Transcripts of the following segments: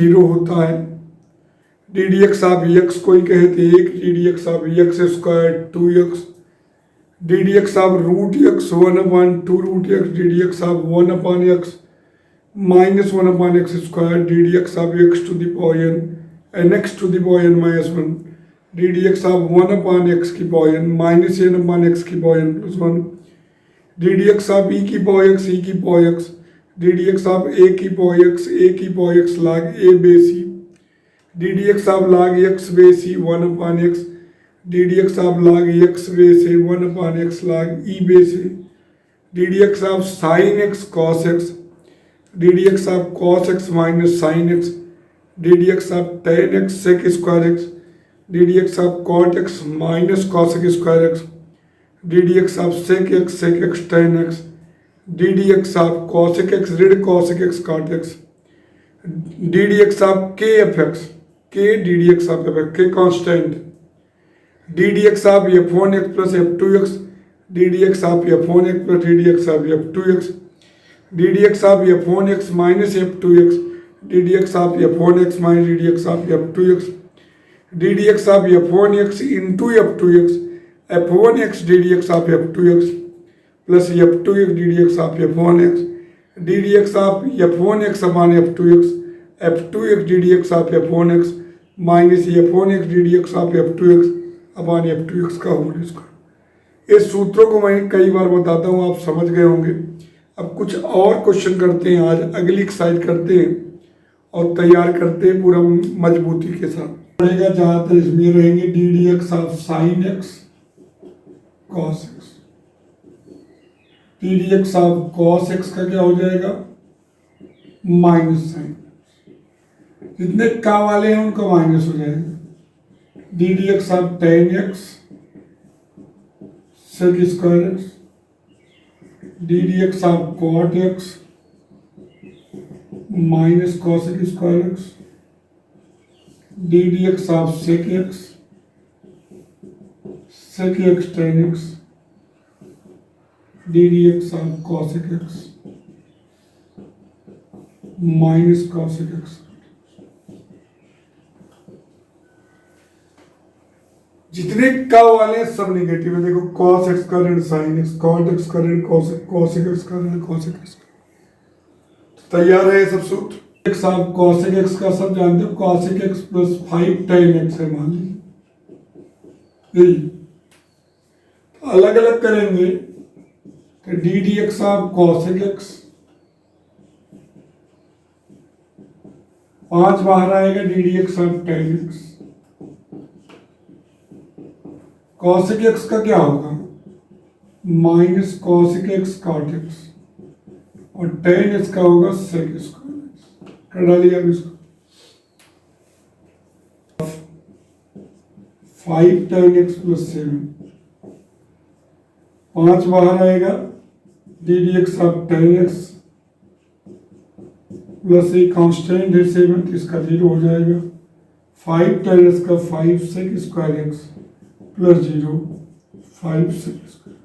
0 होता है। D D x of X कोई कहे तो 1, D D x of X square 2x, D D x of root X 1/2 root X, D D x of 1/x minus 1/x स्क्वायर, D D x of x to the power n x to the power n minus 1, D D x of 1/x की power n minus n/x की power n plus 1, D D x of e की power x e की power x, D D x of a की power x a की power x log a base c, D D x of log x base c 1/x, D D x of log x base a 1/x log e base a, D D x of sin x cos x, D D x of cos x minus sin x, D D x of tan x sec square x, D D x of cot x minus cos x square x, D D x of sec x tan x, D D x of cos x ऋण cos x cot x, D D x of k f x, k D D x of f x k constant, D D x of f1x plus f2x, D D x of f1x plus d D x of f2x, D D x of f1x minus f2x, D D x of f1x minus D D x of f2x, D D x of f1x into f2x, f1x D D x of f2x plus f2x D D x of f1x, D D x of f1x upon f2x, f2x D D x of f1x minus f1x D D x of f2x upon f2x का whole square. इस सूत्रों को मैं कई बार बताता हूँ, आप समझ गए होंगे। अब कुछ और क्वेश्चन करते हैं, आज अगली एक्सरसाइज करते हैं और तैयार करते हैं पूरा मजबूती के साथ रहेगा। जहाँ तक इसमें रहेंगे D D x of sine x cos x, D D x of cos x का क्या हो जाएगा माइनस साइन, जितने का वाले हैं उनका माइनस हो जाएगा, d D x of tan x sec square x, D D x of cot x minus cos x square x, D D x of sec x tan x, D D x of cos x minus cos x. जितने का वाले हैं सब negative है। देखो cos x का ऋण sin x, cot x का ऋण cos x का ऋण cos x। तैयार है ये सब सूत्र। x आप cos x का सब जानते हो, cos x plus 5 tan x है मान लीजिए, अलग अलग करेंगे तो d D x of cos x 5 बाहर आएगा, D D x of tan x, cos x का क्या होगा minus cos x cot x और tan x का होगा sec स्क्वायर x। कर डालिए अब इसको 5 tan x प्लस 7, 5 बाहर आएगा, D D x of tan x plus एक कांस्टेंट है 7 तो इसका 0 हो जाएगा, 5 tan x का 5 sec square x plus 0 5 sec square,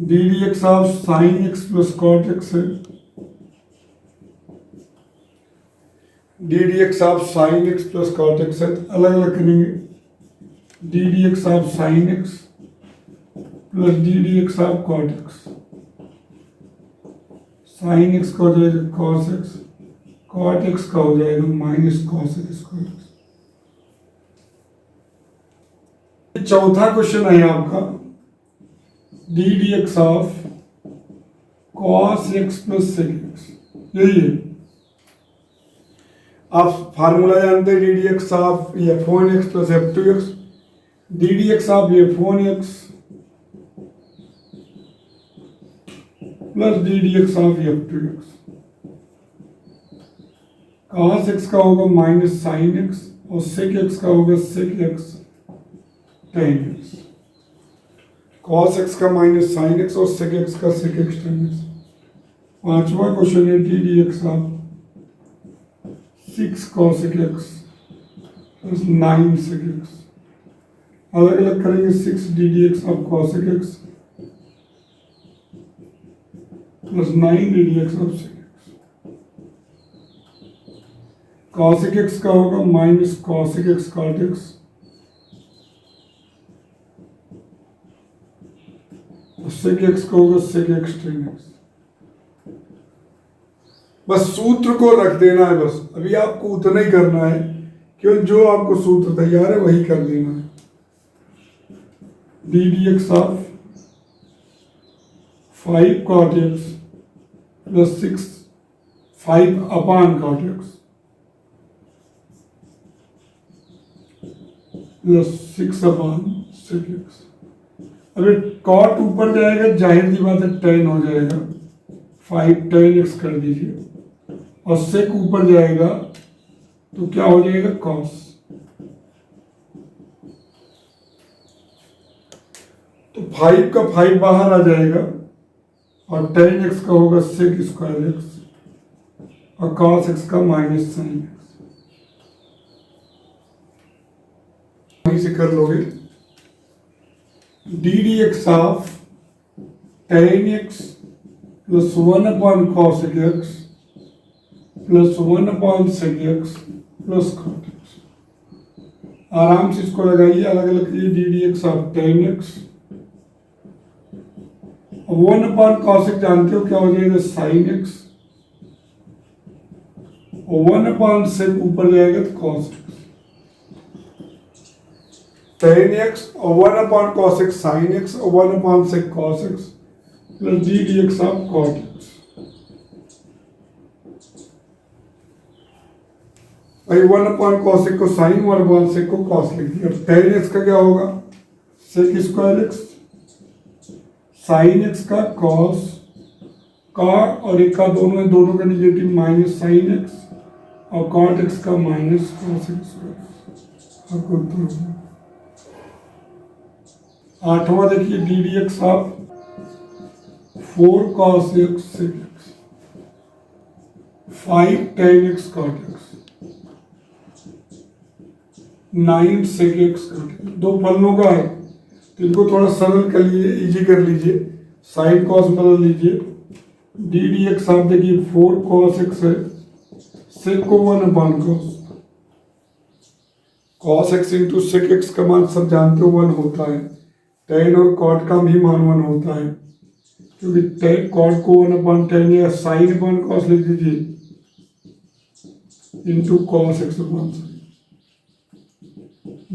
D D x of sine x plus cot x है, D D x of sine x plus cot x है, अलग अलग करेंगे, d D x of sine x plus d D x of cot x, sine x का हो जाएगा cos x, cot x का हो जाएगा माइनस कॉस एक्स स्क्वायर। चौथा क्वेश्चन है आपका d D x of cos x plus sec x, यही है। आप फार्मूला जानते हैं d D x of f1 x plus f2 x, D D x of f1 x plus d D x of f2 x, cos x का होगा minus sine x और सेक x का होगा sec x tan x, cos x का minus sine x और sec x का sec x tan x। पांचवा question है D D x of 6 cos x plus 9 sec x, अलग अलग करेंगे, 6 d D x of cos x plus 9 d D x of sec x। Cosec x का होगा minus cosec x cot x, sec x का होगा sec x tan x. बस सूत्र को रख देना है, बस अभी आपको उतना ही करना है कि जो आपको सूत्र तैयार है वही कर देना है। D D x of 5 cot x plus 6 5 upon cot x plus 6 upon sec x। अभी cot ऊपर जाएगा, जाहिर सी बात है tan हो जाएगा, 5 tan x कर दीजिए, और sec ऊपर जाएगा तो क्या हो जाएगा cos। तो 5 का 5 बाहर आ जाएगा और tan x का होगा sec स्क्वायर x और cos x का माइनस sin x। वहीं से कर लोगे D D x of tan x plus 1 upon cos x plus 1 upon sec x plus cot x। आराम से इसको लगाइए, अलग अलग कीजिए। D D x of tan x 1 upon cos x जानते हो क्या हो जाएगा sin x, और 1 अपॉन sec ऊपर जाएगा तो cos x। tan x और 1 upon cos x sin x और 1 upon sec cos x plus d D x of cot x। भाई 1 अपॉन cos x को sin, 1 अपॉन sec को cos लिख दिया। tan x का क्या होगा sec square x, sign x का कॉस का और एक का दोनों का निगेटिव माइनस साइन एक्स और कॉट एक्स का माइनस कॉस एक्स। आपको उत्तर हो गया। 8वां देखिए d D x of 4 cos x sec x 5 tan x cot x 9 sec x cot x। दो फलनों का है तो इनको थोड़ा सरल कर लिए, इजी कर लीजिए, साइन कॉस बदल लीजिए। डी डी एक्स आप देखिए 4 cos x है, सेक को 1 upon cos, cos x into sec x का मान सब जानते हो 1 होता है, tan और cot का भी मान 1 होता है, क्योंकि cot को 1 अपॉन tan या साइन अपॉन cos लिख दीजिए into cos x upon sine.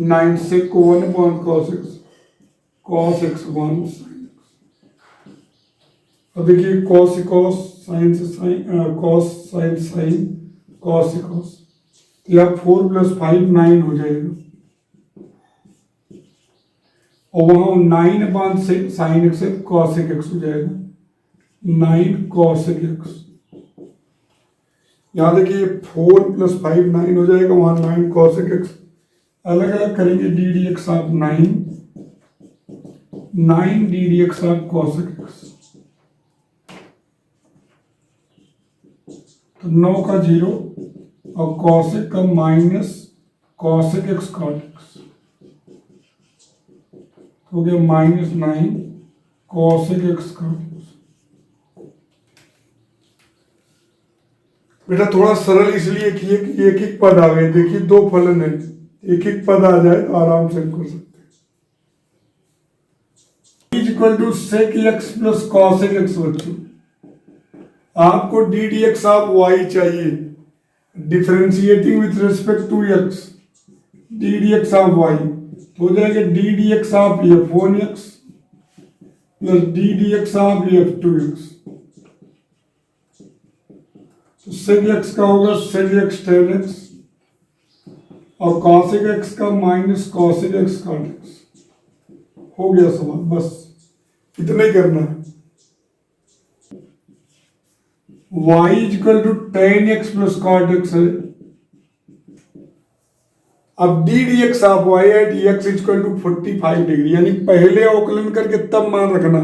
9 सेक को 1 upon cos x, cos x 1 sin x। अब देखिए cos से cos, sin से sin, cos sin sin, cos से cos, तो यहाँ 4 प्लस 5 9 हो जाएगा, और वहाँ 9 अपॉन sin x है cos x हो जाएगा 9 cos x। यहाँ देखिए 4 प्लस 5 9 हो जाएगा, वहाँ 9 cos x। अलग अलग करेंगे d D x of 9 d D x of cos x, तो 9 का 0 और cos का minus cos x cot x हो गया minus 9 cos x cot x। बेटा थोड़ा सरल इसलिए किए कि एक एक पद आ गए, देखिए दो फलन है, एक एक पद आ जाए तो आराम से कर सकते हैं। Equal to sec x plus cos x. बच्चों आपको d D x of y चाहिए, differentiating with respect to x, D D x of y तो हो जाएगा d D x of f1 x plus d D x of f2 x. तो sec x का होगा sec x tan x और cosec x का minus cosec x cot x. हो गया सवाल, बस इतना ही करना है। y equal to tan x plus cot x है। अब d D x of y at x equal to 45 degree, यानी पहले अवकलन करके तब मान रखना,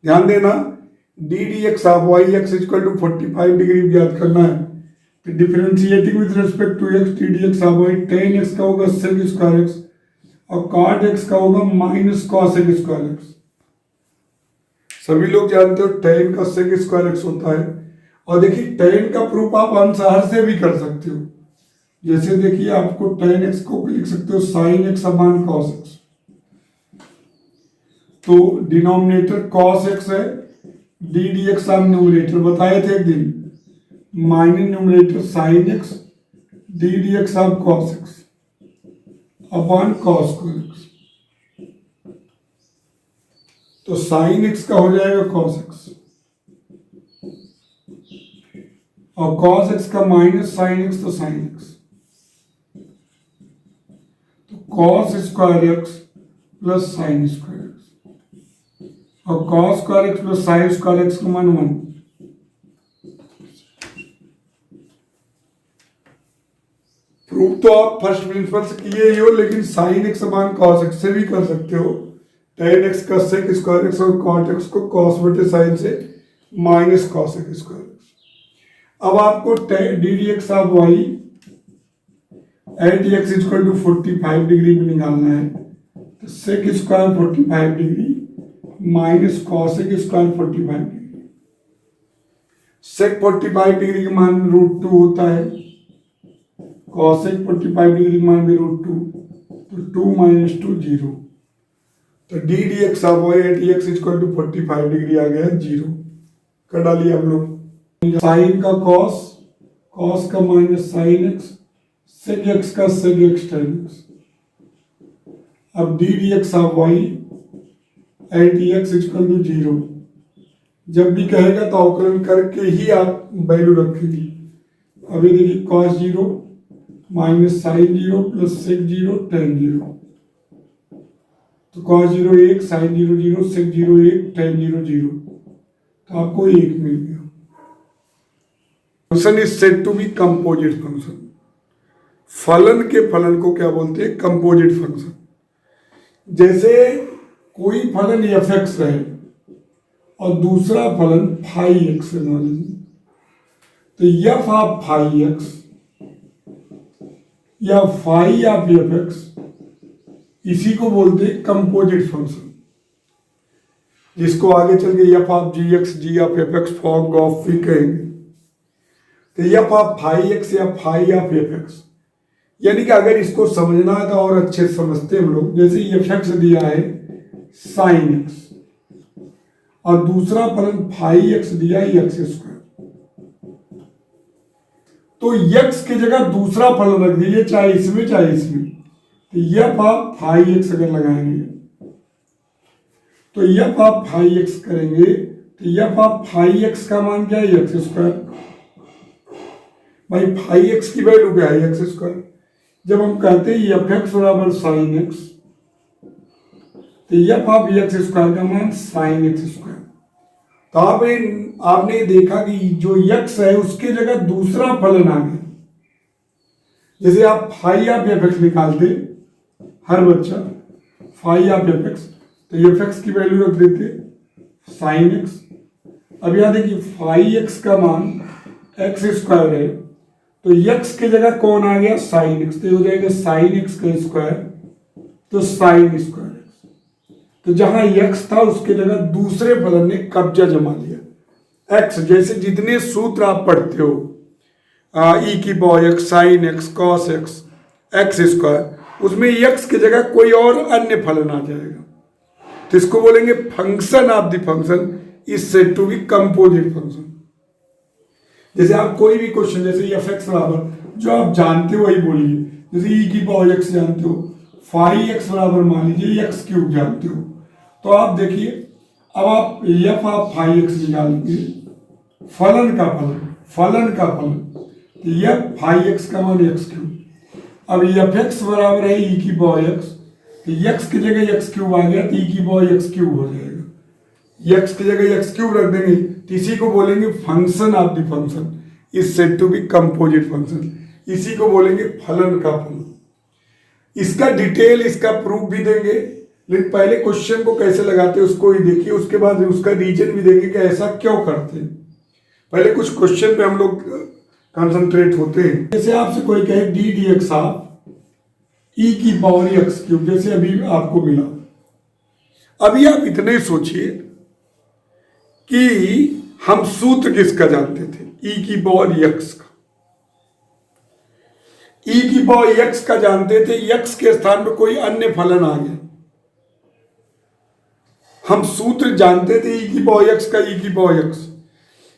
ध्यान देना। D D x of y x equal to 45 degree ज्ञात करना है। तो differentiating with respect to x, D D x of y tan x का होगा सेक स्क्वायर एक्स और कॉट एक्स का होगा माइनस कॉसेक स्क्वायर एक्स। सभी लोग जानते हो टेन का सेक स्क्वायर एक्स होता है। और देखिए टेन का प्रूफ आप अंशहर से भी कर सकते हो, जैसे देखिए आपको tan x को लिख सकते हो sin x अपान cos x, तो डिनोमिनेटर cos x है, d dx आप न्यूमरेटर बताए थे एक दिन, minus numerator sin x d dx आप cos x अपान cos x, तो sin x का हो जाएगा cos x और cos x का माइनस sin x तो sin x, तो cos square x plus sin square x और cos square x plus sin square x का मान 1। प्रूफ तो आप फर्स्ट प्रिंसिपल से किए ही हो, लेकिन sin x अपान cos x से भी कर सकते हो। tan x का sec स्क्वायर x और cot x को cos बटे sin से minus cos x square x। अब आपको d D x of y at x equal to 45 degree में निकालना है, तो sec square 45 degree minus cosec square 45 degree. Sec 45 degree का मान √2 होता है, कॉसेक 45 डिग्री का मान भी √2, तो 2 माइनस 2 0, तो d D x of y at x equal to 45 degree आ गया 0। कर डालिए आप लोग, साइन का कॉस, कॉस का minus sine x, sec x का सेक एक्स टेन एक्स। अब d D x of y at x equal to 0, जब भी कहेगा तो अवकलन करके ही आप वैल्यू रखेंगे। अभी देखिए cos 0 minus sine 0 plus sec 0 tan 0, तो कॉस 0 1, साइन 0 0, सेक 0 1, टेन 0 0, तो आपको 1 मिल गया। Function is said to be composite function. फलन के फलन को क्या बोलते हैं? Composite function. जैसे कोई फलन एफ एक्स है और दूसरा फलन फाई एक्स है, मान लीजिए, तो एफ ऑफ फाई एक्स या फाई ऑफ एफ एक्स, इसी को बोलते हैं कंपोजिट फंक्शन, जिसको आगे चल के f of g x, g of f x, form of भी कहेंगे। तो एफ ऑफ फाई एक्स या फाई ऑफ एफ एक्स, यानी कि अगर इसको समझना है तो और अच्छे समझते हैं हम लोग। जैसे एफ एक्स दिया है साइन एक्स और दूसरा फलन फाई एक्स दिया है एक्स स्क्वायर, तो एक्स की जगह दूसरा फलन रख दीजिए, चाहे इसमें चाहे इसमें। तो एफ ऑफ फाई एक्स अगर लगाएंगे तो एफ ऑफ फाई एक्स करेंगे, तो एफ ऑफ फाई एक्स का मान क्या है? X square. भाई फाई एक्स की वैल्यू क्या है? X square. जब हम कहते हैं एफ एक्स बराबर साइन एक्स, तो एफ ऑफ एक्स स्क्वायर का मान साइन एक्स स्क्वायर। तो आपने देखा कि जो एक्स है उसके जगह दूसरा फलन आ गया। जैसे आप फाई ऑफ एफ एक्स निकालते हर बच्चा, फाई ऑफ एफ एक्स, तो एफ एक्स की वैल्यू रख देते साइन एक्स। अब याद है कि फाई एक्स का मान एक्स स्क्वायर है, तो एक्स की जगह कौन आ गया? साइन एक्स, तो हो जाएगा साइन एक्स का स्क्वायर, तो साइन स्क्वायर एक्स। तो जहां एक्स था उसके जगह दूसरे फलन ने कब्जा जमा लिया। एक्स जैसे जितने सूत्र आप पढ़ते हो, ई की power x, sine x, cos x, x square, उसमें एक्स की जगह कोई और अन्य फलन आ जाएगा, तो इसको बोलेंगे function of the function is said to be composite function. जैसे आप कोई भी क्वेश्चन, जैसे एफ एक्स बराबर जो आप जानते हो वही बोलिए। जैसे ई की पावर एक्स जानते हो, फाई एक्स बराबर मान लीजिए एक्स क्यूब जानते हो, तो आप देखिए अब आप एफ ऑफ फाई एक्स निकालेंगे, फलन का फलन, फलन का फलन, तो एफ फाई एक्स का मान एक्स क्यूब। अब एफ एक्स बराबर है ई की पावर एक्स, तो एक्स की जगह एक्स क्यूब आ गया, तो ई की पावर एक्स क्यूब हो जाएगा। एक्स की जगह एक्स क्यूब रख देंगे, तो इसी को बोलेंगे function of the function is said to be composite function. इसी को बोलेंगे फलन का फलन। इसका डिटेल, इसका प्रूफ भी देंगे, लेकिन पहले क्वेश्चन को कैसे लगाते हैं उसको ही देखिए, उसके बाद उसका रीजन भी देंगे कि ऐसा क्यों करते हैं। पहले कुछ क्वेश्चन पे हम लोग कंसंट्रेट होते हैं। जैसे आपसे कोई कहे d D x of e की पावर एक्स क्यूब, जैसे अभी आपको मिला। अभी आप इतने सोचिए कि हम सूत्र किसका जानते थे? ई की पावर एक्स का। ई की पावर एक्स का जानते थे, एक्स के स्थान पर कोई अन्य फलन आ गया, हम सूत्र जानते थे ई की पावर एक्स का, ई की पावर एक्स,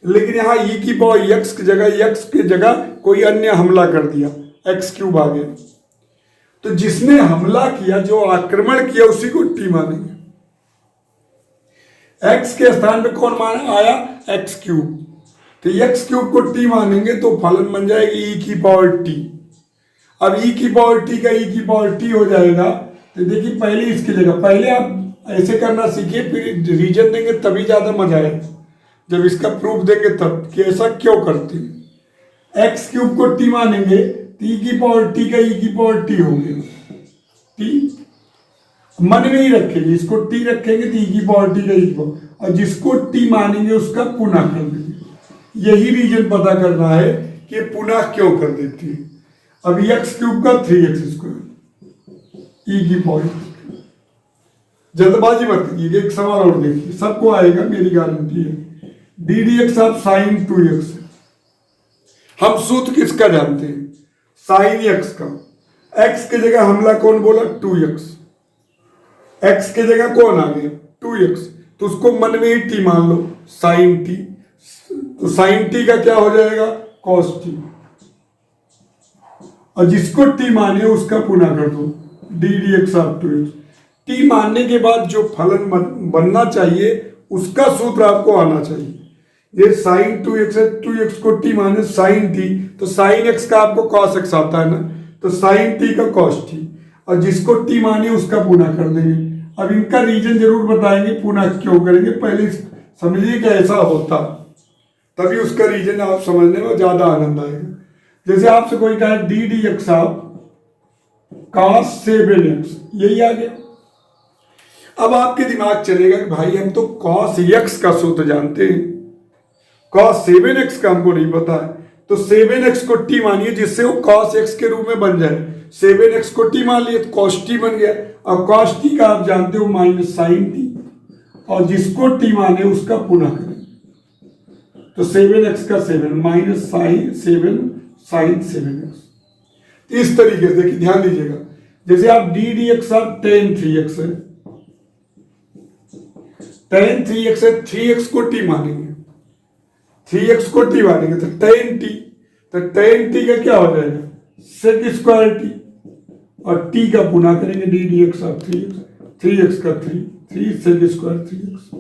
लेकिन यहां ई की पावर एक्स की जगह कोई अन्य हमला कर दिया, एक्स क्यूब आ गया। तो जिसने हमला किया, जो आक्रमण किया, उसी को टी मानेंगे। एक्स के स्थान पे कौन मान आया, एक्स क्यूब, तो एक्स क्यूब को टी मानेंगे तो फलन बन जाएगी ई की पावर टी। अब ई की पावर टी का ई की पावर टी हो जाएगा। तो देखिए पहले इसकी जगह, पहले आप ऐसे करना सीखिए, फिर रीजन देंगे तभी ज्यादा मजा आएगा, जब इसका प्रूफ देंगे तब कि ऐसा क्यों करते हैं। एक्स क्यूब को टी मानेंगे तो ई की पावर टी का ई की पावर टी हो गया, टी मन में ही रखेंगे, इसको टी रखेंगे तो ई की पावर टी का ई की पावर, और जिसको टी मानेंगे उसका पुनः कर देंगे। यही रीजन पता करना है कि पुनः क्यों कर देती है। अब एक्स क्यूब का 3x² ई की पावर, जल्दबाजी मत कीजिए, एक सवाल और देखिए, सबको आएगा मेरी गारंटी है। D D x of sign 2x, हम सूत्र किसका जानते हैं, साइन एक्स का। एक्स की जगह हमला कौन बोला, 2x, एक्स की जगह कौन आ गया, 2x, तो उसको मन में ही टी मान लो, साइन टी, तो साइन टी का क्या हो जाएगा, कॉस टी, और जिसको टी माने उसका पुनः कर दो, D D x of 2x। T मानने के बाद जो फलन बनना चाहिए उसका सूत्र आपको आना चाहिए। ये साइन 2x है, 2x को टी माने साइन टी, तो साइन एक्स का आपको कॉस एक्स आता है ना, तो साइन टी का कॉस टी, और जिसको टी माने उसका पुनः कर देंगे। अब इनका रीजन जरूर बताएंगे, पुनः क्यों करेंगे, पहले समझिए कि ऐसा होता, तभी उसका रीजन आप समझने में ज्यादा आनंद आएगा। जैसे आपसे कोई कहा D D x of cos 7x, यही आ गया। अब आपके दिमाग चलेगा कि भाई हम तो cos x का सूत्र जानते हैं, cos 7x का हमको नहीं पता है, तो 7x को t मानिए जिससे वो cos x के रूप में बन जाए। 7x को t मान लिए तो cos t बन गया, और cos t का आप जानते हो माइनस साइन t, और जिसको t माने उसका पुनः करें, तो 7x का 7 माइनस साइन 7 साइन 7x। इस तरीके से ध्यान दीजिएगा, जैसे आप D D x of tan 3x है, tan 3x है, 3x को t मानेंगे, 3x को t मानेंगे तो tan t, तो tan t का क्या हो जाएगा, sec स्क्वायर t, और t का पुनः करेंगे d D x of 3x, 3x का 3 sec स्क्वायर 3x।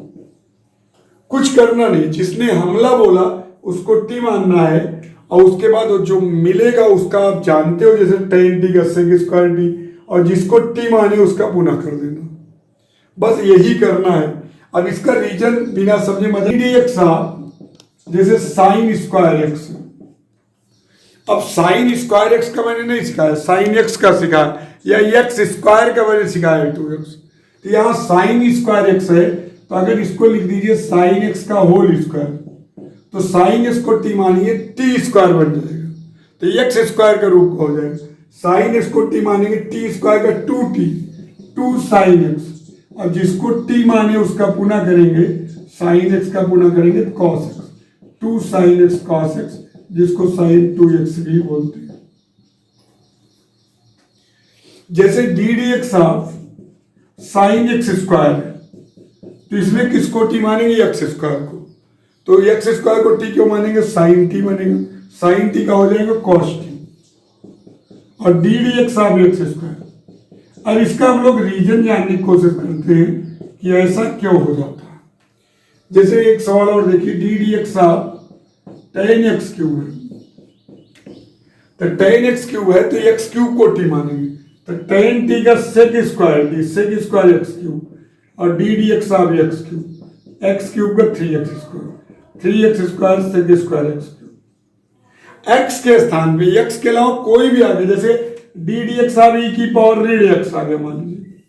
कुछ करना नहीं, जिसने हमला बोला उसको t मानना है, और उसके बाद जो मिलेगा उसका आप जानते हो, जैसे tan t का sec स्क्वायर t, और जिसको t माने उसका पुनः कर देना, बस यही करना है। अब इसका रीजन बिना समझे मजा, डी एक्स जैसे साइन स्क्वायर एक्स, अब साइन स्क्वायर एक्स का मैंने नहीं सिखाया, साइन एक्स का सिखाया, या एक्स स्क्वायर का मैंने सिखाया 2x, तो यहाँ साइन स्क्वायर एक्स है, तो अगर इसको लिख दीजिए साइन एक्स का होल स्क्वायर, तो साइन एक्स को टी मानिए टी स्क्वायर बन जाएगा, तो एक्स स्क्वायर का रूप हो जाएगा। साइन एक्स को टी मानेंगे टी स्क्वायर का 2t, 2 साइन एक्स, और जिसको टी माने उसका पुनः करेंगे, साइन एक्स का पुनः करेंगे cos x, 2 sine x cos x, जिसको साइन 2x भी बोलते हैं। जैसे D D x of sine x square है, तो इसमें किसको टी मानेंगे, एक्स स्क्वायर को, तो एक्स स्क्वायर को टी क्यों मानेंगे, साइन टी बनेगा, साइन टी का हो जाएगा कॉस टी, और d D x of X square. अब इसका हम लोग रीजन जानने की कोशिश करते हैं कि ऐसा क्यों हो जाता है। जैसे एक सवाल और देखिए, d D x of tan x cube है, तो tan x क्यूब है तो x क्यूब को t मानेंगे, तो tan t का sec square t, sec square x cube, और d D x of x cube, x cube का 3x square, 3x square sec square x cube. x के स्थान पे x के अलावा कोई भी आ गया, जैसे D D x of e की पावर रेड x आ गया मान लीजिए,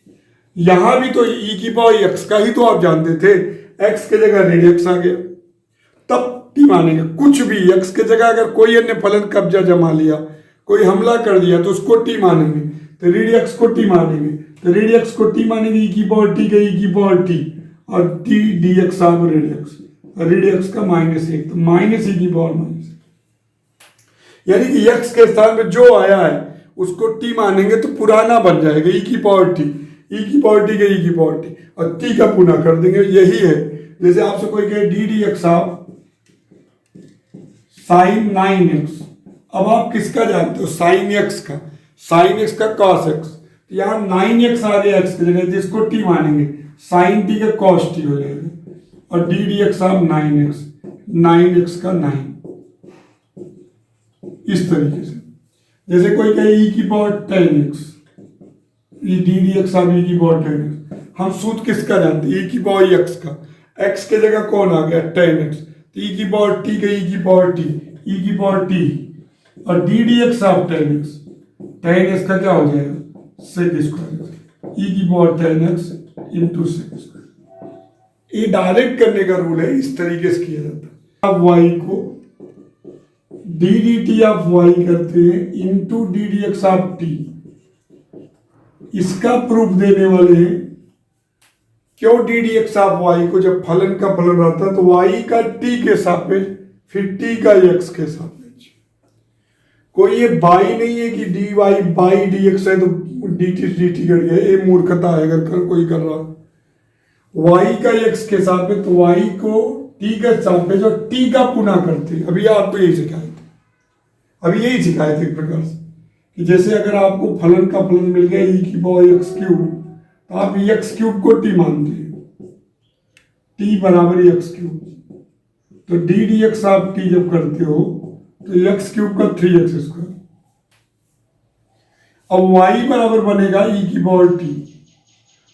यहां भी तो e की पावर x का ही तो आप जानते थे, x के जगह रेड x आ गया, तब टी मानेंगे। कुछ भी x के जगह अगर कोई अन्य फलन कब्जा जमा लिया, कोई हमला कर दिया, तो उसको टी मानेंगे, तो रेड x को टी मानेंगे, तो रेड x को टी मानेंगे e की पावर t का e की पावर t, और T D x of red x का -1, तो माइनस e की पावर -1, यानी कि x के स्थान पे जो आया है उसको टी मानेंगे तो पुराना बन जाएगा ई की पावर टी, ई की पावर टी का ई की पावर टी, और टी का पुनः कर देंगे। यही है, जैसे आपसे कोई कहे d D x of sign 9x, अब आप किसका जानते हो? साइन एक्स का, साइन एक्स का कॉस एक्स, तो यहाँ 9x आ गया एक्स की जगह, जिसको टी मानेंगे साइन टी का कॉस टी हो जाएगा, और d D x of 9x, 9x का 9, इस तरीके से। जैसे कोई कहे ई की power 10x, d D x of e की पावर 10x, हम सूत्र किसका जानते हैं? ई की पावर एक्स का, एक्स के जगह कौन आ गया? 10x, तो ई की पावर टी का ई की पावर टी, ई की पावर टी, और d D x of 10x, 10x का क्या हो जाएगा? सेक स्क्वायर, ई की power 10x into sec square. ये डायरेक्ट करने का रूल है, इस तरीके से किया जाता है। अब y को d d t of y करते हैं into d D x of t, इसका प्रूफ देने वाले हैं। क्यों d D x of y को जब फलन का फलन रहता है तो वाई का टी के सापेक्ष, फिर टी का एक्स के सापेक्ष। कोई ये बाई नहीं है कि d y by d x है तो डी टी कर गया, ये मूर्खता है अगर कोई कर रहा। वाई का एक्स के सापेक्ष तो वाई को टी का सापेक्ष और टी का पुनः करते हैं। अभी आपको यही सिखाए थे, अभी यही सिखाए थे एक प्रकार से कि जैसे अगर आपको फलन का फलन मिल गया ई की पावर एक्स क्यूब, तो आप एक्स क्यूब को टी मानते हैं, टी बराबर एक्स क्यूब, तो डी डी एक्स आप टी जब करते हो तो एक्स क्यूब का 3x स्क्वायर। अब y बराबर बनेगा ई की पावर टी,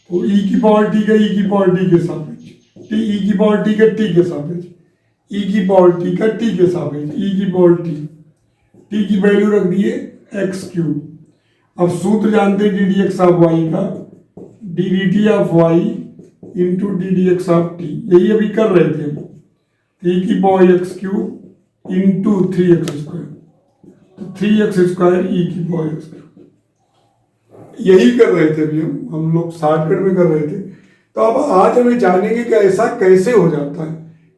तो ई की पावर टी का ई की पावर टी के सापेक्ष, टी ई की पावर टी का टी के सापेक्ष, ई की पावर टी का टी के सापेक्ष, ई की पावर टी की वैल्यू रख दिए एक्स क्यूब। अब सूत्र जानते हैं d D x of y का, d d t of y into d D x of t, यही अभी कर रहे थे हम। ई की power x cube into 3x square, तो 3x स्क्वायर ई की पावर एक्स क्यूब, यही कर रहे थे अभी हम लोग शॉर्टकट में कर रहे थे। तो अब आज हमें जानेंगे कि ऐसा कैसे हो जाता है,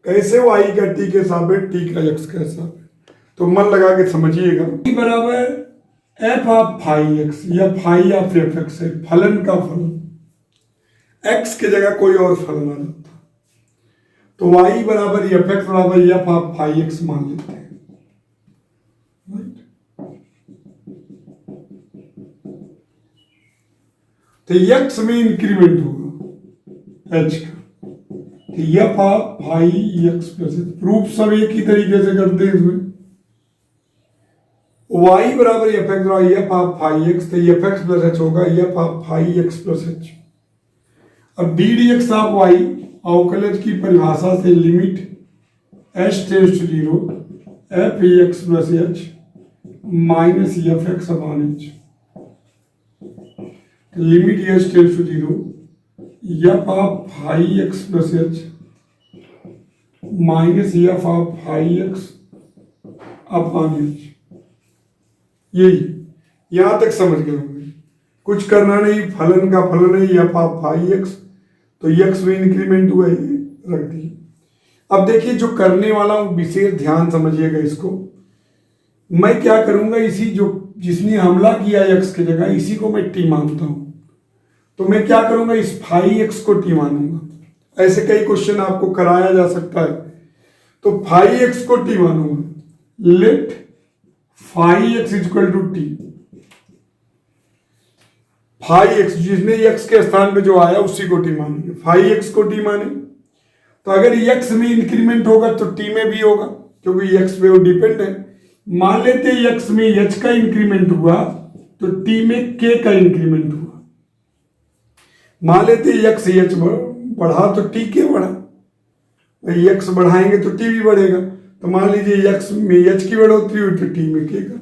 कैसे वाई का टी के सापेक्ष टी का एक्स के सापेक्ष। तो मन लगा के समझिएगा। बराबर एफ ऑफ फाई एक्स या फाई ऑफ एफ एक्स है, फलन का फलन, एक्स की जगह कोई और फलन आ जाता, तो y बराबर एफ एक्स बराबर एफ ऑफ फाई एक्स मान लेते हैं, तो x में इंक्रीमेंट होगा h का, तो f of phi x plus, proof सब एक ही तरीके से करते हैं इसमें। y बराबर एफ एक्स बराबर एफ ऑफ फाई एक्स, तो एफ एक्स प्लस एच होगा f of phi x plus h. अब d D x of y अवकलज की परिभाषा से limit h tends to 0 f x plus h minus f x upon h, limit h tends to 0 f of phi x plus h minus f of phi x upon h. यही यहां तक समझ गए होंगे, कुछ करना नहीं, फलन का फलन है एफ ऑफ फाई एक्स, तो एक्स में इंक्रीमेंट हुआ है, रख दिए। अब देखिए जो करने वाला हूं विशेष ध्यान समझिएगा इसको। मैं क्या करूंगा, इसी जो जिसने हमला किया एक्स की जगह इसी को मैं टी मानता हूं, तो मैं क्या करूंगा, इस फाई एक्स को टी मानूंगा। ऐसे कई क्वेश्चन आपको कराया जा सकता है, तो फाई एक्स को टी मानूंगा। Let phi x equal to t, phi x जिसने एक्स के स्थान पे जो आया उसी को टी मानेंगे, फाई एक्स को टी माने। तो अगर एक्स में इंक्रीमेंट होगा तो टी में भी होगा, क्योंकि एक्स पे वो डिपेंड है। मान लेते एक्स में एच का इंक्रीमेंट हुआ तो टी में के का इंक्रीमेंट हुआ। मान लेते एक्स एच बढ़ा तो टी के बढ़ा, एक्स बढ़ाएंगे तो टी भी बढ़ेगा। तो मान लीजिए एक्स में एच की बढ़ोतरी हुई तो टी में के का।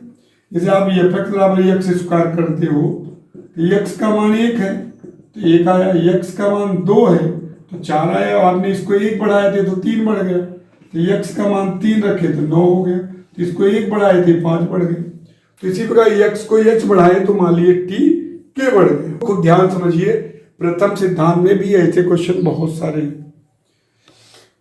जैसे आप एफ एक्स बराबर एक्स स्क्वायर करते हो तो एक्स का मान 1 है तो 1 आया, एक्स का मान 2 है तो 4 आया, आपने इसको 1 बढ़ाए थे तो 3 बढ़ गया। तो एक्स का मान 3 रखे तो 9 हो गया, तो इसको 1 बढ़ाए थे 5 बढ़ गए। तो इसी प्रकार एक्स को एच बढ़ाए तो मान लिए टी के बढ़ गए। खूब ध्यान समझिए, प्रथम सिद्धांत में भी ऐसे क्वेश्चन बहुत सारे हैं।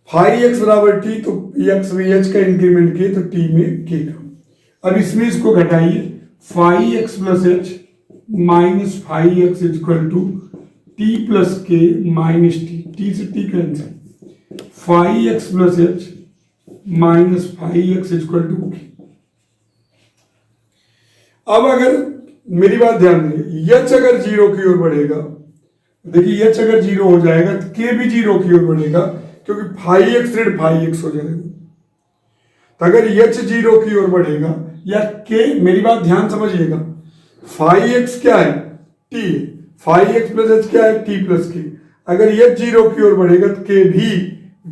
फाई एक्स बराबर टी, तो एक्स में एच का इंक्रीमेंट किए तो टी में के का। अब इसमें इसको घटाइए five x plus h minus five x equal to t plus k minus t, t से t cancel, five x plus h minus five x equal to k. अब अगर मेरी बात ध्यान दें, एच अगर जीरो की ओर बढ़ेगा, देखिए एच अगर जीरो हो जाएगा तो के भी जीरो की ओर बढ़ेगा, क्योंकि five x red five x हो जाएगा। तो अगर एच जीरो की ओर बढ़ेगा या के, मेरी बात ध्यान समझिएगा, फाइव एक्स क्या है, T, five x plus H क्या है, टी प्लस के। अगर एच जीरो की ओर बढ़ेगा तो के भी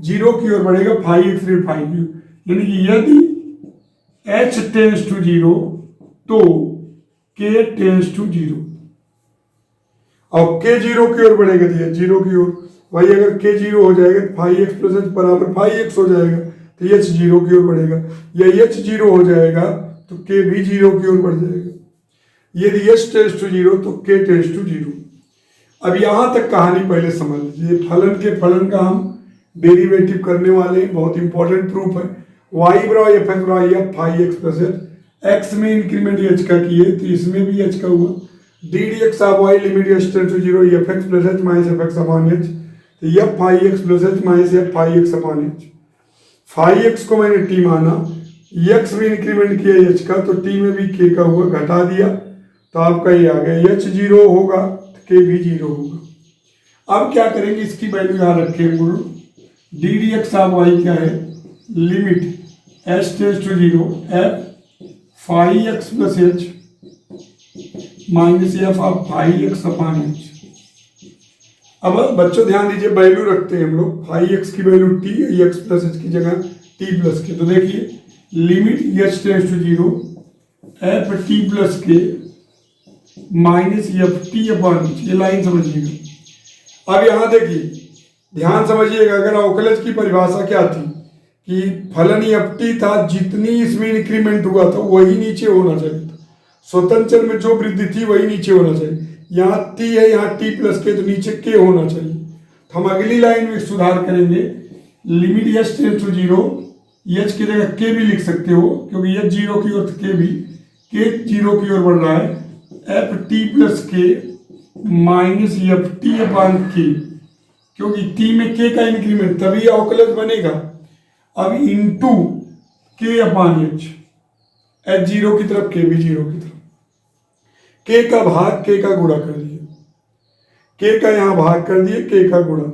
जीरो की ओर बढ़ेगा, five x red five Q. यानी कि यदि एच टेंस टू जीरो तो के टेंस टू जीरो, और के जीरो की ओर बढ़ेगा तो जीरो की ओर। वही अगर के जीरो हो जाएगा तो फाइव एक्स प्लस एच बराबर फाइव एक्स हो जाएगा, तो एच जीरो की ओर बढ़ेगा। या एच जीरो हो जाएगा तो के भी जीरो की ओर बढ़ जाएगा। यदि एच टेंस टू जीरो तो के टेंस टू जीरो। अब यहां तक कहानी पहले समझ लीजिए। फलन का हम डेरिवेटिव करने वाले हैं, बहुत इंपॉर्टेंट प्रूफ है। वाई बराबर एफ एक्स बराबर f five x plus h, x में इंक्रीमेंट एच का किए तो इसमें भी एच का हुआ। D D x of y limit h tends to zero f x plus h minus f x upon h, तो f five x plus h minus f five x upon h. Five x को मैंने T माना, x में increment किया H का, तो t में भी के का हुआ, घटा दिया तो आपका ये आ गया। एच जीरो होगा तो के भी जीरो होगा। अब क्या करेंगे, इसकी वैल्यू यहाँ रखेंगे गुरु। D D x of y क्या है, limit h tends to zero f five x plus h minus f of five x upon h. अब बच्चों ध्यान दीजिए, वैल्यू रखते हैं हम लोग, फाइव एक्स की value t, x plus h की जगह टी प्लस के। तो देखिए limit h tends to zero f t plus k minus f t upon h, ये लाइन समझिएगा। अब यहाँ देखिए ध्यान समझिएगा, अगर अवकलज की परिभाषा क्या थी कि फलन एफ टी था, जितनी इसमें इंक्रीमेंट हुआ था वही नीचे होना चाहिए था। स्वतंत्र में जो वृद्धि थी वही नीचे होना चाहिए। यहाँ टी है, यहाँ टी प्लस के, तो नीचे के होना चाहिए। तो हम अगली लाइन में सुधार करेंगे, limit h tends to zero, h की जगह के भी लिख सकते हो, क्योंकि एच जीरो की ओर के भी, के जीरो की ओर बढ़ रहा है, F t plus k minus f t upon के, क्योंकि टी में के का इंक्रीमेंट तभी अवकलज बनेगा। अब इंटू के अपॉन एच, एच जीरो की तरफ के भी जीरो की तरफ, के का भाग के का गुणा कर दिए, के का यहाँ भाग कर दिए, के का गुणा,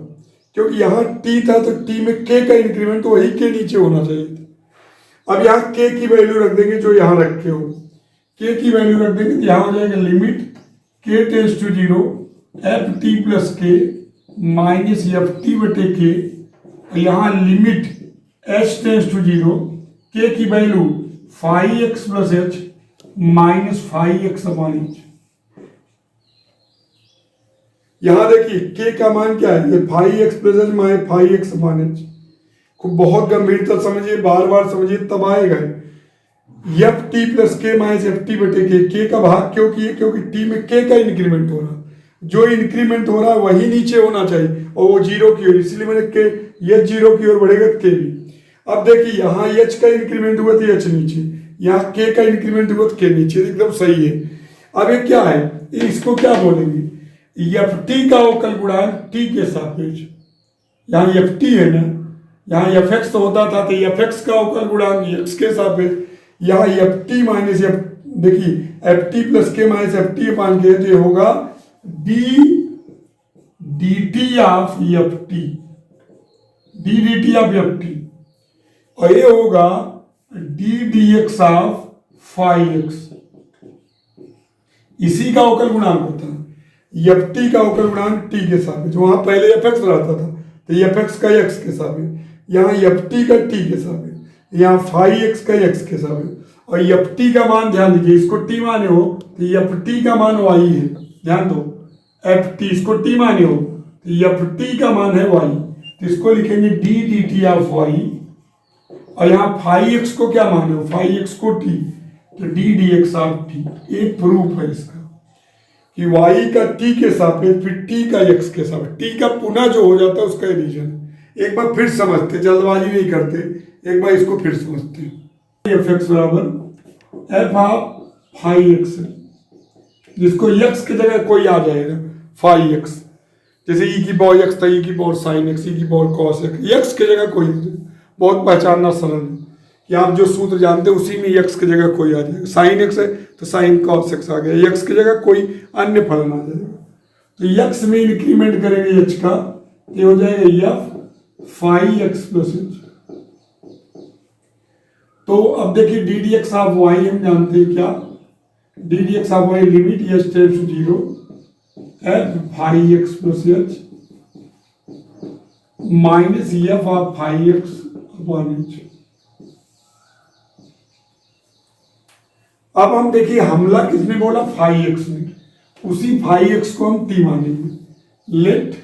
क्योंकि यहाँ टी था तो टी में के का इंक्रीमेंट, तो वही के नीचे होना चाहिए था। अब यहाँ के की वैल्यू रख देंगे जो यहाँ रखे हो, के की वैल्यू रख देंगे तो यहाँ हो जाएगा limit k tends to zero f t plus k minus f t बटे के, यहाँ limit h tends to zero, k की value five x plus h minus five x upon h. यहां देखिए के का मान क्या है, ये five x plus h minus five x upon h. खूब बहुत गंभीरता समझिए, बार बार समझिए तब आएगा। F t plus k minus f t बटे के का भाग क्यों किए, क्योंकि टी में के का इंक्रीमेंट हो रहा, जो इंक्रीमेंट हो रहा है वही नीचे होना चाहिए, और वो जीरो की ओर, इसलिए मैंने के एच जीरो की ओर बढ़ेगा के भी। अब देखिए यहाँ एच का इंक्रीमेंट हुआ तो एच नीचे, यहाँ के का इंक्रीमेंट हुआ तो के नीचे, एकदम सही है। अब ये क्या है, इसको क्या बोलेंगे, एफ टी का अवकल गुणांक टी के सापेक्ष। यहाँ एफ टी है ना, यहाँ एफ एक्स होता था तो एफ एक्स का अवकल गुणांक एक्स के सापेक्ष। यहाँ एफ टी माइनस एफ, देखिए F t plus k minus f T upon के, तो ये होगा D d t of f T, D d t of f T, और ये होगा D D x of five x. इसी का अवकल गुणांक होता है, एफ टी का अवकल गुणांक टी के सापेक्ष। वहां पहले एफ एक्स रहता था तो एफ एक्स का एक्स के सापेक्ष, यहाँ एफ टी का टी के सापेक्ष, यहाँ फाइव एक्स का एक्स के सापेक्ष। और एफ टी का मान ध्यान दीजिए, इसको टी माने हो तो एफ टी का मान वाई है, ध्यान दो, एफ टी इसको टी माने हो तो एफ टी का मान है वाई, तो इसको लिखेंगे d d t of y. और यहाँ फाइव एक्स को क्या माने हो, फाइव एक्स को टी, तो d D x of t. एक प्रूफ है इसका कि वाई का टी के सापेक्ष, फिर टी का एक्स के सापेक्ष, टी का पुनः जो हो जाता है उसका रीजन। एक बार फिर समझते, जल्दबाजी नहीं करते, एक बार इसको फिर समझते। एफ एक्स बराबर एफ ऑफ फाई एक्स है, जिसको एक्स की जगह कोई आ जाएगा फाई एक्स, जैसे ई की पावर एक्स था, ई की पावर साइन एक्स, ई की पावर कॉस एक्स, एक्स की जगह कोई आ जाएगा। बहुत पहचानना सरल है कि आप जो सूत्र जानते हैं उसी में एक्स की जगह कोई आ जाएगा। साइन एक्स है तो साइन कॉस एक्स आ गया, एक्स की जगह कोई अन्य फलन आ जाएगा। तो एक्स में इंक्रीमेंट करेंगे एच का, ये हो जाएगा f phi x plus h. तो अब देखिए d D x of y हम जानते हैं क्या, d D x of y limit h tends to 0 f phi x plus h minus f of phi x upon h. अब हम देखिए हमला किसने बोला, फाई एक्स ने, उसी फाई एक्स को हम टी मानेंगे। Let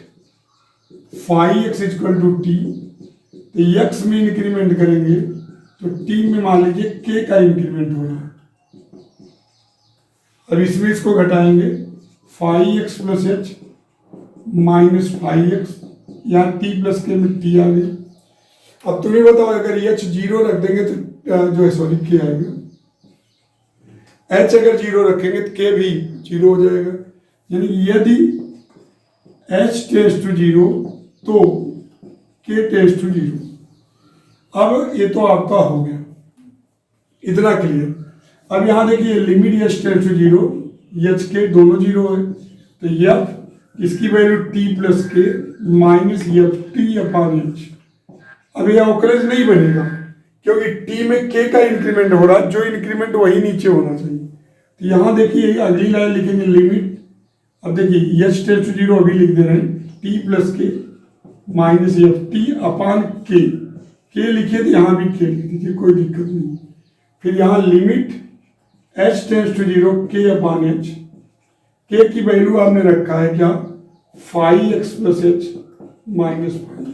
phi x equal to t, तो एक्स में इंक्रीमेंट करेंगे तो टी में मान लीजिए के का इंक्रीमेंट हो रहा है। अब इसमें इसको घटाएंगे, phi x plus h minus phi x, यहाँ टी प्लस के में टी आ गई। अब तुम्हें बताओ अगर एच 0 रख देंगे तो जो है सॉरी के आएगा, एच अगर 0 रखेंगे तो के भी 0 हो जाएगा। यानी यदि एच टेंड्स टू 0 तो के टेंड्स टू 0। अब ये तो आपका हो गया, इतना क्लियर। अब यहां देखिए limit h tends to 0, h k दोनों 0 है, तो एफ इसकी value t plus k minus f t upon h. अब यह ऑकरेंस नहीं बनेगा क्योंकि टी में के का इंक्रीमेंट हो रहा है, जो इंक्रीमेंट वही नीचे होना चाहिए। तो यहां देखिए अगली लाइन लिखेंगे लिमिट, अब देखिए एच टेंड्स टू 0 अभी लिख दे रहे हैं, T plus k minus f t upon के लिखिए तो यहां भी के लिख दीजिए, कोई दिक्कत नहीं। फिर यहां लिमिट एच टेंड्स टू 0 के अपॉन एच, के की वैल्यू आपने रखा है क्या, phi x plus h minus phi,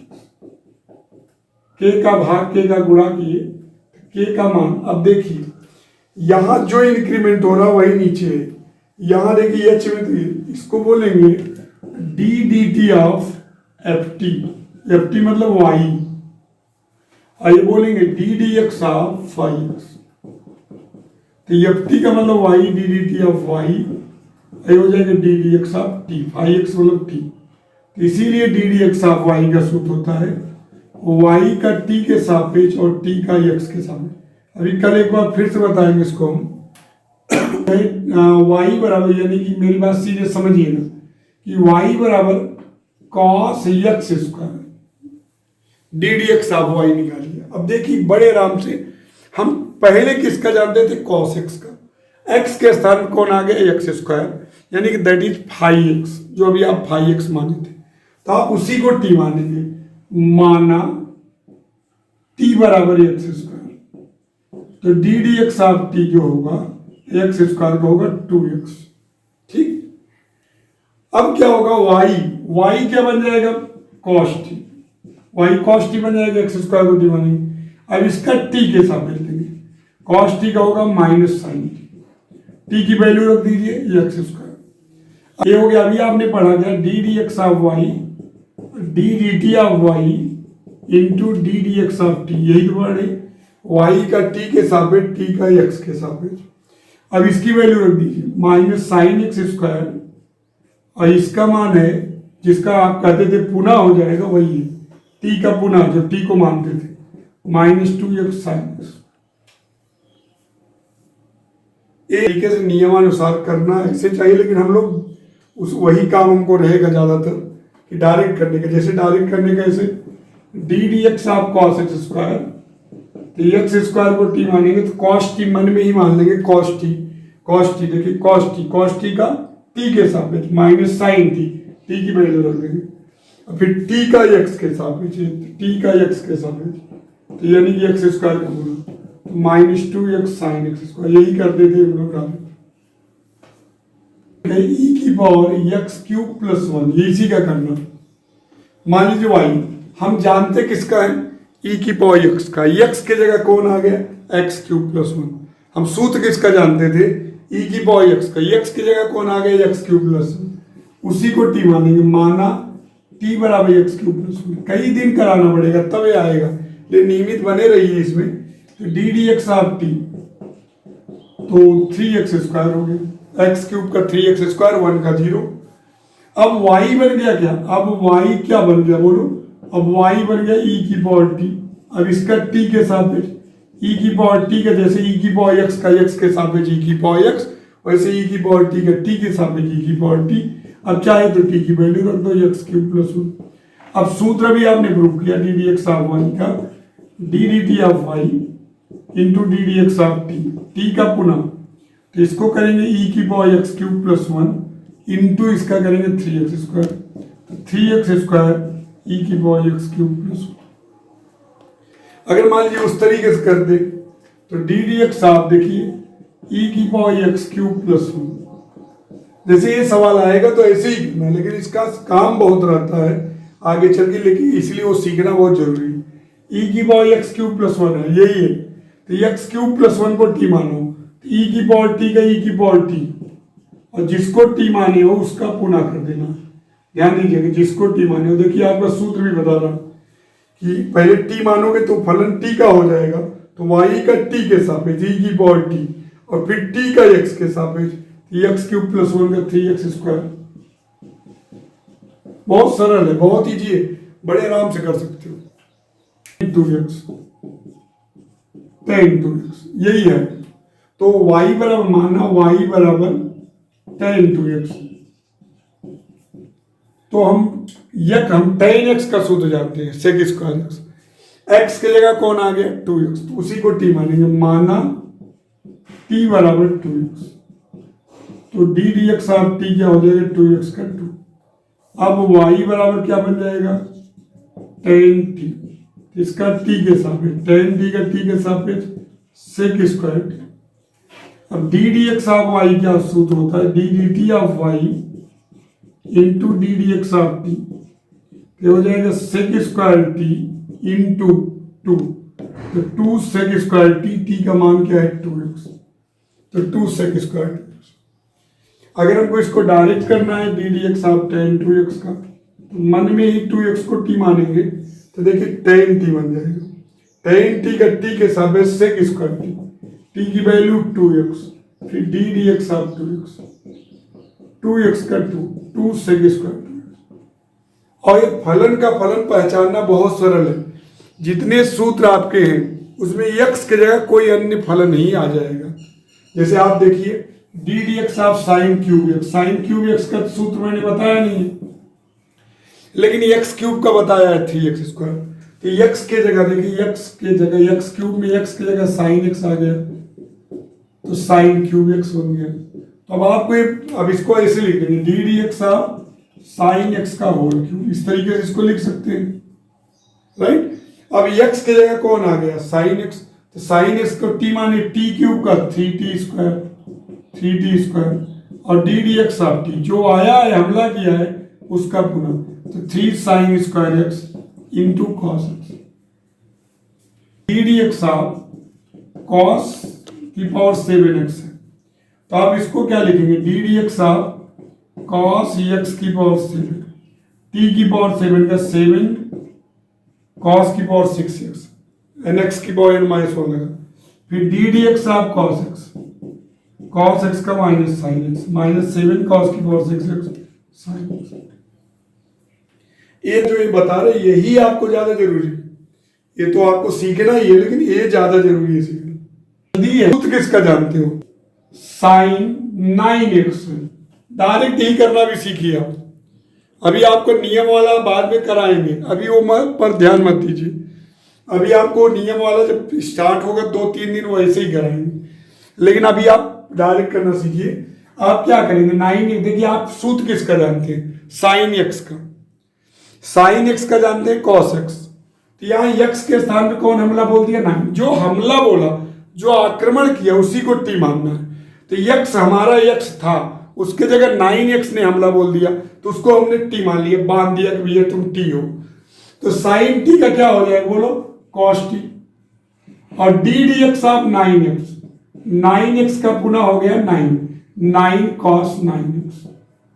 k का भाग के का गुणा किए, के का मान। अब देखिए यहां जो इंक्रीमेंट हो रहा है वही नीचे है, यहां देखिए एच में तो इसको बोलेंगे d d t of f t मतलब वाई, और ये बोलेंगे d D x of phi x. तो एफ टी का मतलब y, d d t of y, ये हो जाएगा d D x of t, phi x मतलब टी। तो इसीलिए d D x of y का सूत्र होता है वाई का टी के सापेक्ष और टी का एक्स के सापेक्ष। अभी कल एक बार फिर से बताएंगे इसको हम। वाई बराबर, यानी कि मेरी बात सीधे समझिएगा कि वाई बराबर cos x square, D D x of y निकालिए। अब देखिए बड़े आराम से, हम पहले किसका जानते थे, कॉस एक्स का, एक्स के स्थान कौन आ गया, एक्स स्क्वायर, यानी कि दैट इज फाई एक्स, जो अभी आप फाई एक्स माने थे, तो आप उसी को टी मानेंगे। माना टी बराबर एक्स स्क्वायर, तो d D x of T जो होगा एक्स स्क्वायर का होगा 2x, ठीक। अब क्या होगा, वाई क्या बन जाएगा, cos t, y cos t बन जाएगा, एक्स स्क्वायर को टी मानेंगे। अब इसका टी के सापेक्ष लेंगे, कॉस टी का होगा माइनस साइन टी की वैल्यू रख दीजिए एक्स स्क्वायर। ये हो गया, अभी आपने पढ़ा गया d D x of y d d t of y into d D x of t, यही तो पढ़े, वाई का टी के सापेक्ष, टी का एक्स के सापेक्ष। अब इसकी वैल्यू रख दीजिए माइनस साइन एक्स स्क्वायर, और इसका मान है जिसका आप कहते थे पुनः हो जाएगा, वही है टी का पुनः, जो टी को मानते थे, माइनस 2x साइन एक्स। एक तरीके से नियमानुसार करना ऐसे चाहिए, लेकिन हम लोग उस वही काम हमको रहेगा ज्यादातर कि डायरेक्ट करने का। जैसे डायरेक्ट करने का, ऐसे D D x of cos x square, तो एक्स स्क्वायर को टी मानेंगे तो कॉस टी मन में ही मान लेंगे, कॉस टी देखिए कॉस टी का टी के सापेक्ष माइनस साइन टी की वैल्यू रख देंगे, और फिर टी का एक्स के सापेक्ष, टी का एक्स के सापेक्ष, तो यानी कि एक्स स्क्वायर का गुणा, तो minus 2x sine x square, यही करते थे हम लोग डायरेक्ट। ई की पावर एक्स क्यूब प्लस 1, ये इसी का करना। मान लीजिए वाई हम जानते किसका है, ई की पावर एक्स का, एक्स की जगह कौन आ गया, एक्स क्यूब प्लस 1। हम सूत्र किसका जानते थे, ई की पावर एक्स का, एक्स की जगह कौन आ गया, एक्स क्यूब प्लस 1, उसी को टी मानेंगे। माना टी बराबर एक्स क्यूब प्लस 1, कई दिन कराना पड़ेगा तब ये आएगा, लेकिन नियमित बने रहिए इसमें। तो d D x of T तो 3x स्क्वायर हो गया, x क्यूब का 3x स्क्वायर, 1 का 0। अब y बन गया क्या, अब y क्या बन गया बोलो, अब y बन गया e की पावर t। अब इसका t के सापेक्ष e की पावर t का, जैसे e की पावर x का x के सापेक्ष e की पावर x, वैसे e की पावर t का t के सापेक्ष e की पावर t। अब चाहे तो t की वैल्यू रख दो, x क्यूब प्लस 1। अब सूत्र भी आपने प्रूव किया, d D x of y का d d t of y into d D x of t, t का पुनः, तो इसको करेंगे e की power x cube plus 1 into इसका करेंगे 3x स्क्वायर, तो 3x स्क्वायर e की पावर एक्स क्यूब प्लस 1। अगर मान लीजिए उस तरीके से कर दे तो डी डी एक्स ऑफ देखिए e की पावर एक्स क्यूब प्लस 1। जैसे ये सवाल आएगा तो ऐसे ही करना, लेकिन इसका काम बहुत रहता है आगे चल के, लेकिन इसलिए वो सीखना बहुत जरूरी है। e की पावर एक्स क्यूब प्लस 1 है, यही है, तो एक्स क्यूब प्लस 1 को t मानो, तो e की पावर t का e की पावर t, और जिसको t माने हो उसका पुनः कर देना। ध्यान दीजिएगा, जिसको t माने हो, देखिए आपका सूत्र भी बता रहा कि पहले t मानोगे तो फलन t का हो जाएगा, तो y का t के सापेक्ष e की पावर t, और फिर t का x के सापेक्ष एक्स क्यूब प्लस 1 का 3x स्क्वायर। बहुत सरल है, बहुत इजी है, बड़े आराम से कर सकते हो। 2x 10x यही है, तो y बराबर मानना, y बराबर 10x, तो हम 10x का सूत्र जानते हैं, सेक स्क्वायर x, x की जगह कौन आ गया 2x, तो उसी को t मानेंगे, माना t बराबर 2x, तो d D x of T क्या हो जाएगा 2x का 2। अब y बराबर क्या बन जाएगा 10t, इसका t के सापेक्ष 10t का t के सापेक्ष सेक स्क्वायर t। अब d D x of y क्या सूत्र होता है, D d t of y into d D x of T, हो जाएगा सेक स्क्वायर t इंटू 2, तो 2 सेक स्क्वायर t का मान क्या है 2x, तो 2 सेक स्क्वायर t। अगर हमको इसको डायरेक्ट करना है डी डी एक्स ऑफ 10 का, तो मन में ही 2x को t मानेंगे, तो देखिए 10t बन जाएगा, 10t का t के सापेक्ष सेक स्क्वायर t की वैल्यू 2x, फिर d D x of 2x का 2 सेक स्क्वायर 2x। और ये फलन का फलन पहचानना बहुत सरल है, जितने सूत्र आपके हैं उसमें x की जगह कोई अन्य फलन नहीं आ जाएगा। जैसे आप देखिए d D x of sine cube x, sine cube x का सूत्र मैंने बताया नहीं है, लेकिन एक्स क्यूब का बताया है 3x स्क्वायर, तो एक्स के जगह देखिए, एक्स के जगह एक्स क्यूब में एक्स की जगह साइन एक्स आ गया, तो साइन क्यूब एक्स बन गया। तो अब आपको अब इसको ऐसे लिख देंगे D D x of sine x का होल क्यूब, इस तरीके से इसको लिख सकते हैं, राइट। अब एक्स की जगह कौन आ गया साइन एक्स, तो साइन एक्स को टी माने टी क्यूब का 3t स्क्वायर, 3t स्क्वायर, और d D x of T जो आया है हमला किया है उसका पुनः, तो 3 sine square x into cos x, D D x of cos की पावर 7x है, तो आप इसको क्या लिखेंगे d D x of cos x की पावर 7, टी की पावर 7 का 7 कॉस की पावर 6x, एन एक्स की पावर n माइनस 1 लगा, फिर d D x of cos x, cos x का minus sine x, minus 7 cos की पावर 6x साइन एक्स। ये जो ये बता रहे यही आपको ज्यादा जरूरी है, ये तो आपको सीखना ही है, लेकिन ये ज्यादा जरूरी है सीखना। यदि सूत्र किसका जानते हो साइन 9x, डायरेक्ट यही करना भी सीखिए आप। अभी आपको नियम वाला बाद में कराएंगे, अभी वो पर ध्यान मत दीजिए, अभी आपको नियम वाला जब स्टार्ट होगा 2-3 दिन वैसे ही कराएंगे, लेकिन अभी आप डायरेक्ट करना सीखिए। आप क्या करेंगे 9x, देखिए आप सूत्र किसका जानते हैं साइन एक्स का, साइन एक्स का जानते हैं कॉस एक्स, तो यहाँ एक्स के स्थान पे कौन हमला बोल दिया 9, जो हमला बोला जो आक्रमण किया उसी को टी मानना है, तो एक्स हमारा एक्स था उसके जगह 9x ने हमला बोल दिया तो उसको हमने टी मान लिया, बांध दिया कि भैया तुम टी हो, तो साइन टी का क्या हो जाएगा बोलो कॉस टी, और d D x of 9x, 9x का पुनः हो गया 9 कॉस 9x।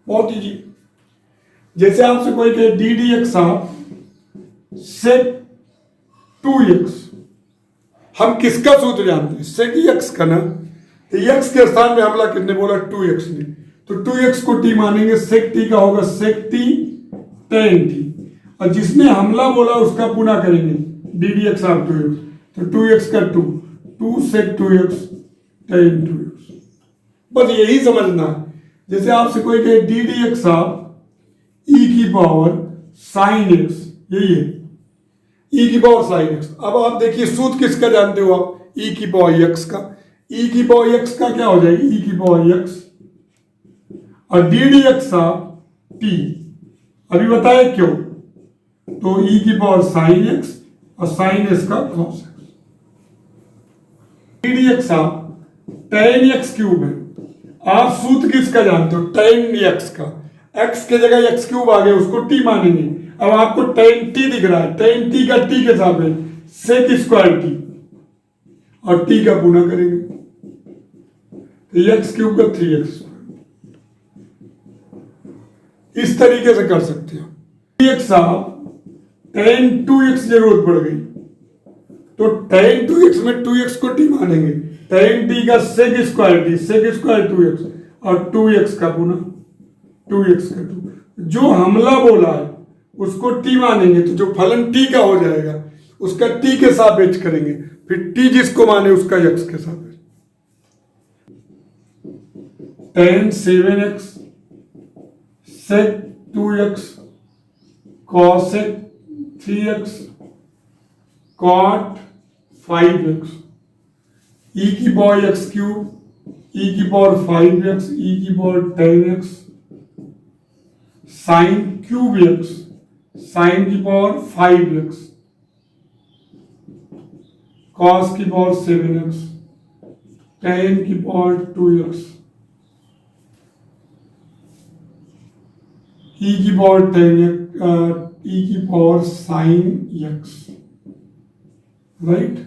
बहुत इजी, जैसे आपसे कोई कहे d D x of sec 2x, हम किसका सूत्र जानते हैं सेक एक्स का ना, तो x के स्थान में हमला कितने बोला 2x ने, तो 2x को t मानेंगे, sec t का होगा sec t tan t, और जिसने हमला बोला उसका पुनः करेंगे d dx ऑफ 2x, तो 2x का 2 sec 2x tan 2x। बस यही समझना है। जैसे आपसे कोई कहे d dx ऑफ e की पावर sin x, यही है e की पावर sin x। अब आप देखिए सूत्र किसका जानते हो आप, e की पावर x का, e की पावर x का क्या हो जाएगी e की पावर x, और d dx ऑफ t अभी बताए क्यों, तो e की पावर sin x और sin x का cos x, d dx of tan x cube है। आप सूत्र किसका जानते हो, tan x का, x के जगह x क्यूब आ गया उसको t मानेंगे। अब आपको tan t दिख रहा है, tan t का t के साथ है sec स्क्वायर t, और t का पुनः करेंगे तो x क्यूब का 3x, इस तरीके से कर सकते हो। dx ऑफ tan 2x जरूरत पड़ गई तो tan 2x में 2x को t मानेंगे, tan t का sec square t, sec square 2x, और 2x का पुनः 2x का 2, जो हमला बोला है उसको t मानेंगे, तो जो फलन t का हो जाएगा उसका t के सापेक्ष करेंगे, फिर t जिसको माने उसका x के सापेक्ष, tan 7x sec 2x cosec 3x cot 5x, e की पावर x क्यूब, e की पावर 5x, e की power 10x, sin cube x, sin की पावर 5x, cos की पावर 7x, tan की पावर 2x, e की power 10x, e की power sin x, right,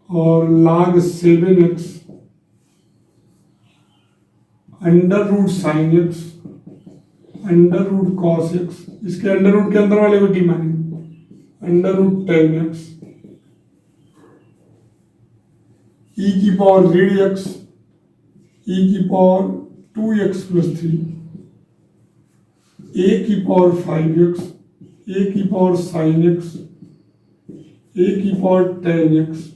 और log 7x under root sine x under root cos x, इसके under root के अंदर वाले को टी मानेंगे, अंडर रूट 10x, e की पावर ऋण x, e की पावर 2x प्लस 3, a की पावर 5x, a की पावर साइन x, a की power 10x,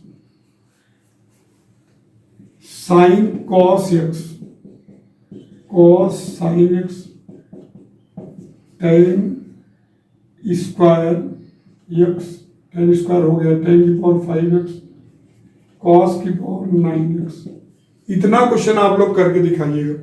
sine cos x, cos sine x, ten square x, ten square हो गया 10 की power 5x, cos की पावर 9x। इतना question आप लोग करके दिखाइएगा।